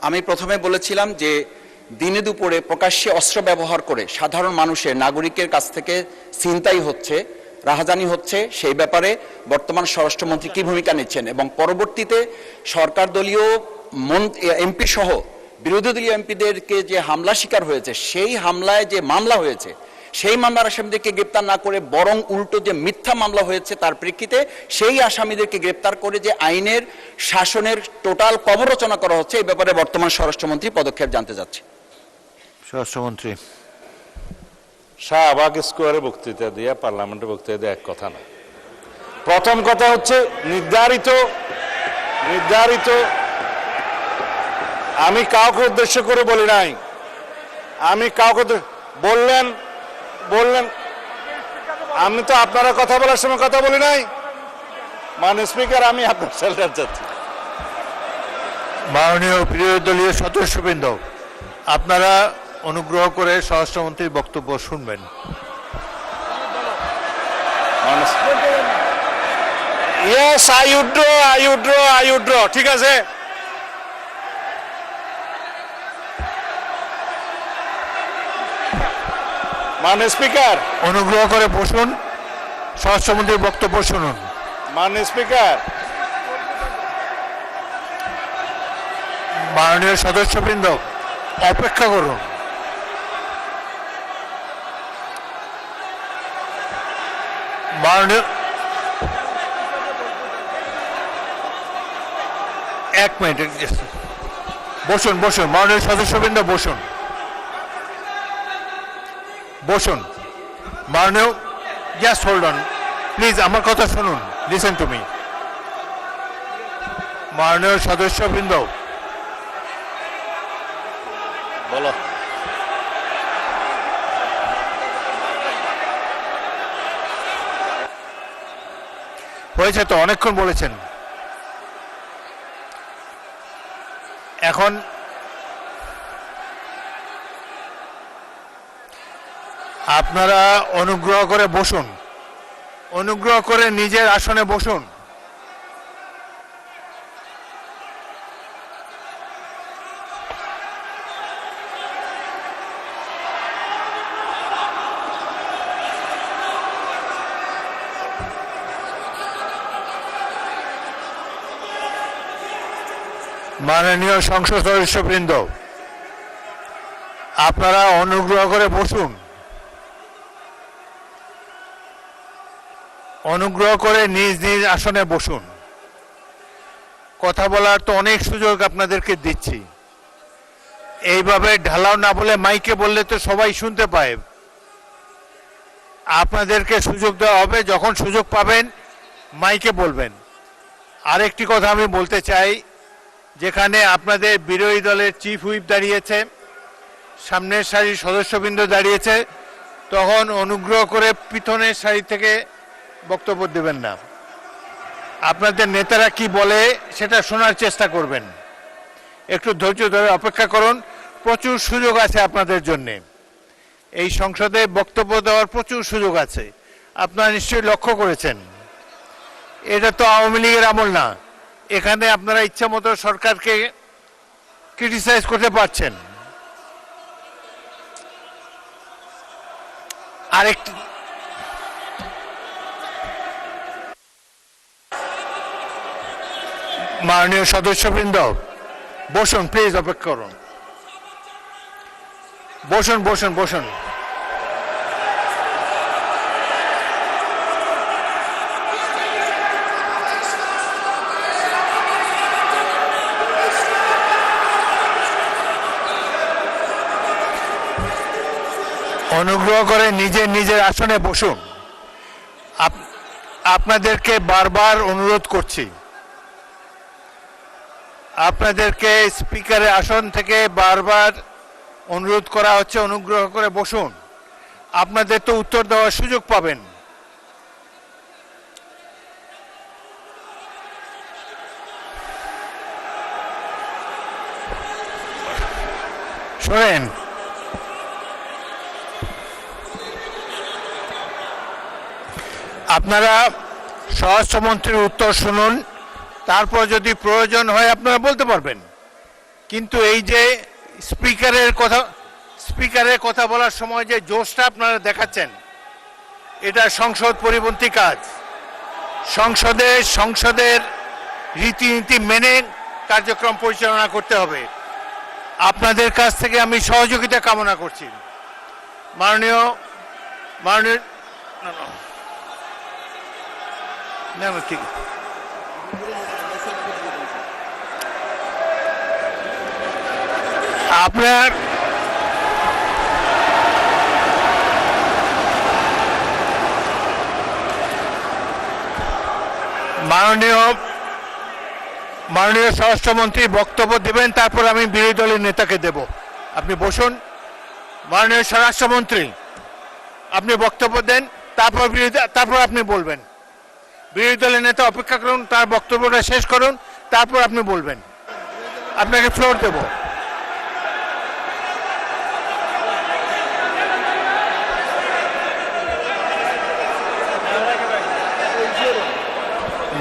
আমি প্রথমে বলেছিলাম যে দিনে দুপুরে প্রকাশ্যে অস্ত্র ব্যবহার করে সাধারণ মানুষের নাগরিকের কাছ থেকে ছিনতাই হচ্ছে, রাহাজানি হচ্ছে, সেই ব্যাপারে বর্তমান স্বরাষ্ট্রমন্ত্রী কী ভূমিকা নিচ্ছেন এবং পরবর্তীতে সরকার দলীয় এমপি সহ বিরোধী দলীয় এমপিদেরকে যে হামলা শিকার হয়েছে, সেই হামলায় যে মামলা হয়েছে, সেই মামলার আসামিদেরকে গ্রেপ্তার না করে বরং উল্টো যে মিথ্যা মামলা হয়েছে তার প্রেক্ষিতে সেই আসামিদেরকে গ্রেপ্তার করে যে আইনের শাসনের টোটাল কবরচনা করা হচ্ছে, এই ব্যাপারে বর্তমান স্বরাষ্ট্রমন্ত্রী পদক্ষেপ জানতে যাচ্ছে। স্বরাষ্ট্রমন্ত্রী। শাহবাগ স্কোয়ারে বক্তৃতা দিয়ে পার্লামেন্টে বক্তৃতা দিয়ে এক কথা না। প্রথম কথা হচ্ছে নির্ধারিত আমি কাউকে উদ্দেশ্য করে বলি নাই, আমি কাউকে বললেন আমি তো আপনারা কথা বলার সময় কথা বলি নাই। মাননীয় স্পিকার, আমি আপনার সেলটার যাচ্ছি। মাননীয় বিরোধী দলীয় সদস্যবৃন্দ, আপনারা অনুগ্রহ করে স্বরাষ্ট্রমন্ত্রীর বক্তব্য শুনবেন। Yes, I withdraw. ঠিক আছে, মাননীয় স্পিকার, অনুগ্রহ করে বসুন, স্বরাষ্ট্রমন্ত্রীর বক্তব্য শুনুন। মাননীয় স্পিকার, মাননীয় সদস্যবৃন্দ, অপেক্ষা করুন। মাননীয়, এক মিনিট বসুন। মাননীয় সদস্যবৃন্দ বসুন। মাননীয়, জাস্ট হোল্ড অন প্লিজ, আমার কথা শুনুন, লিসেন টু মি। মাননীয় সদস্যবৃন্দ, বলো। হয়েছে তো, অনেকক্ষণ বলেছেন। এখন আপনারা অনুগ্রহ করে বসুন, অনুগ্রহ করে নিজের আসনে বসুন। মাননীয় সংসদ সদস্যবৃন্দ, আপনারা অনুগ্রহ করে বসুন, অনুগ্রহ করে নিজ নিজ আসনে বসুন। কথা বলার তো অনেক সুযোগ আপনাদেরকে দিচ্ছি, এইভাবে ঢালাও না বলে মাইকে বললে তো সবাই শুনতে পায়। আপনাদেরকে সুযোগ দেওয়া হবে, যখন সুযোগ পাবেন মাইকে বলবেন। আরেকটি কথা আমি বলতে চাই, যেখানে আপনাদের বিরোধী দলের চিফ হুইপ দাঁড়িয়েছে, সামনের সারির সদস্যবৃন্দ দাঁড়িয়েছে, তখন অনুগ্রহ করে পিছনের সারি থেকে বক্তব্য দেবেন না। আপনাদের নেতারা কি বলে সেটা শোনার চেষ্টা করবেন। একটু ধৈর্য ধরে অপেক্ষা করুন, প্রচুর সুযোগ আছে আপনাদের জন্যে। এই সংসদে বক্তব্য দেওয়ার প্রচুর সুযোগ আছে, আপনারা নিশ্চয়ই লক্ষ্য করেছেন। এটা তো আওয়ামী লীগের আমল না, এখানে আপনারা ইচ্ছা মতো সরকারকে ক্রিটিসাইজ করতে পারছেন। আরেকটি, মাননীয় সদস্যবৃন্দ বসুন, প্লিজ অপেক্ষা করুন। বসুন। অনুগ্রহ করে নিজের আসনে বসুন। আপনাদেরকে বারবার অনুরোধ করছি, আপনাদেরকে স্পিকারের আসন থেকে বারবার অনুরোধ করা হচ্ছে, অনুগ্রহ করে বসুন। আপনাদের তো উত্তর দেওয়ার সুযোগ পাবেন। শোনেন, আপনারা স্বরাষ্ট্রমন্ত্রীর উত্তর শুনুন, তারপর যদি প্রয়োজন হয় আপনারা বলতে পারবেন। কিন্তু এই যে স্পিকারের কথা বলার সময় যে জোশটা আপনারা দেখাচ্ছেন, এটা সংসদ পরিপন্থী কাজ। সংসদের রীতিনীতি মেনে কার্যক্রম পরিচালনা করতে হবে। আপনাদের কাছ থেকে আমি সহযোগিতা কামনা করছি। মাননীয় না, ঠিক আপনার মাননীয় স্বরাষ্ট্রমন্ত্রী বক্তব্য দেবেন, তারপর আমি বিরোধী দলের নেতাকে দেব। আপনি বসুন। মাননীয় স্বরাষ্ট্রমন্ত্রী, আপনি বক্তব্য দেন, তারপর আপনি বলবেন। বিরোধী দলের নেতা অপেক্ষা করুন, তার বক্তব্যটা শেষ করুন, তারপর আপনি বলবেন। আপনাকে ফ্লোর দেব।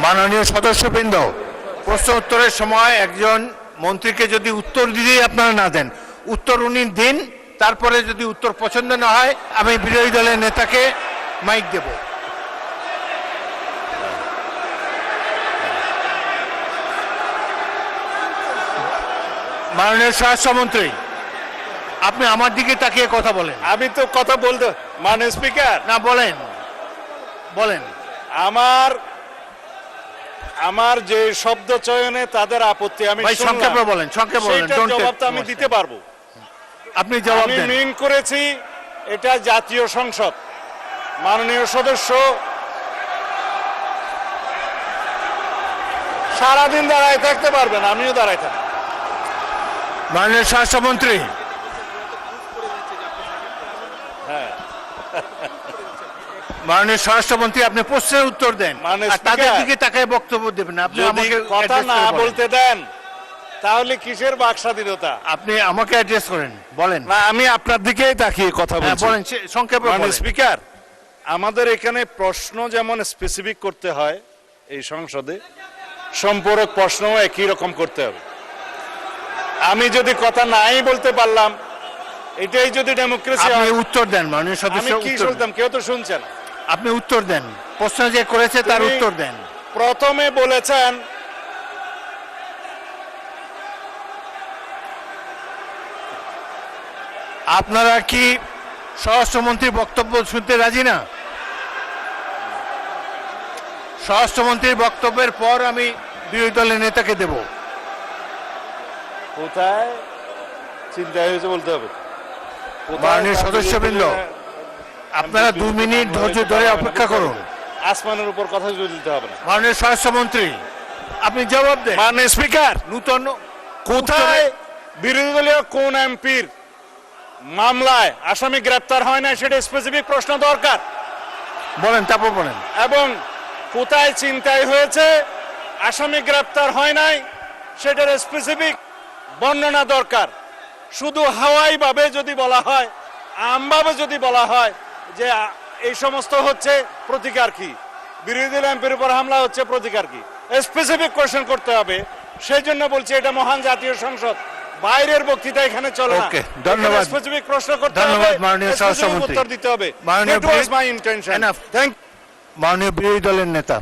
মাননীয় সদস্যবৃন্দ, প্রশ্ন উত্তরের সময় একজন মন্ত্রীকে যদি উত্তর দিতেই আপনারা না দেন, উত্তর উনি দিন, তারপরে যদি উত্তর পছন্দ না হয় আমি বিরোধী দলের নেতাকে মাইক দেব। মাননীয় স্বরাষ্ট্রমন্ত্রী, আপনি আমার দিকে তাকিয়ে কথা বলেন। আমি তো কথা বলতে, মানে স্পিকার, না, বলেন। আমার যে শব্দ চয়নে তাদের আপত্তি আমি ভাই, সংক্ষেপে বলেন, সেইটার জবাবটা আমি দিতে পারবো। আপনি জবাব আমি দেন। মিন করেছি এটা জাতীয় সংসদ। মাননীয় সদস্য সারাদিন দাঁড়ায় থাকতে পারবেন, আমিও দাঁড়ায় থাকি। মাননীয় স্বরাষ্ট্রমন্ত্রী, মাননীয় স্বরাষ্ট্রমন্ত্রী, আপনি প্রশ্নের উত্তর দেন, মানে আর তাদের স্পিকার, দিকে তাকায় বক্তব্য দেবেন। আপনি যদি আমাকে কথা address না করে বলেন। বলতে দেন তাহলে কিসের বাক স্বাধীনতা? আপনি আমাকে অ্যাড্রেস করেন, বলেন। না, আমি আপনার দিকেই তাকিয়ে কথা হ্যাঁ, বলছি। বলেন, সংক্ষেপে মানে বলেন। স্পিকার, আমাদের এখানে প্রশ্ন যেমন স্পেসিফিক করতে হয়, এই সংসদে সম্পূরক প্রশ্নও একই রকম করতে হবে। আমি যদি কথা নাই বলতে পারলাম, এটাই যদি ডেমোক্রেসি আপনি হয়, উত্তর দেন, মাননীয় আমি সদস্য, কি উত্তর শুনতাম? কেউ তো শুনছেন। আপনি উত্তর দেন, প্রশ্ন যে করেছে তার তুমি উত্তর দেন। প্রথমে বলেছেন আপনারা কি স্বরাষ্ট্রমন্ত্রীর বক্তব্য শুনতে রাজি না? স্বরাষ্ট্রমন্ত্রীর বক্তব্যের পর আমি বিরোধী দলের নেতাকে দেব। কোথায় চিন্তা হয়েছে বলতে হবে। মাননীয় সদস্যবৃন্দ, আপনারা 2 মিনিট ধৈর্য ধরে অপেক্ষা করুন। আসমানের উপর কথা দিতে হবে না। মাননীয় স্বরাষ্ট্রমন্ত্রী, আপনি জবাব দেন। মাননীয় স্পিকার, নূতন কোথায় বিরোধী দলীয় কোন এমপির মামলায় আসামি গ্রেপ্তার হয় না সেটা স্পেসিফিক প্রশ্ন দরকার। বলেন, তারপর বলেন। এবং কোথায় চিন্তাই হয়েছে আসামি গ্রেপ্তার হয় নাই সেটার স্পেসিফিক বর্ণনা দরকার। শুধু হাওয়াই ভাবে যদি বলা হয়, আমভাবে যদি বলা হয় যে এই সমস্ত হচ্ছে, প্রতিকার কি? বিরোধী দল এমপির উপর হামলা হচ্ছে, প্রতিকার কি? স্পেসিফিক কোশ্চেন করতে হবে। সেই জন্য বলছি এটা মহান জাতীয় সংসদ, বাইরের বক্তৃতা এখানে চলে না। ওকে, ধন্যবাদ। স্পেসিফিক প্রশ্ন করতে হবে, ধন্যবাদ মাননীয় স্বরাষ্ট্রমন্ত্রী। উত্তর দিতে হবে। মাননীয় That was my intention. Enough. Thank মাননীয় বিরোধী দলের নেতা।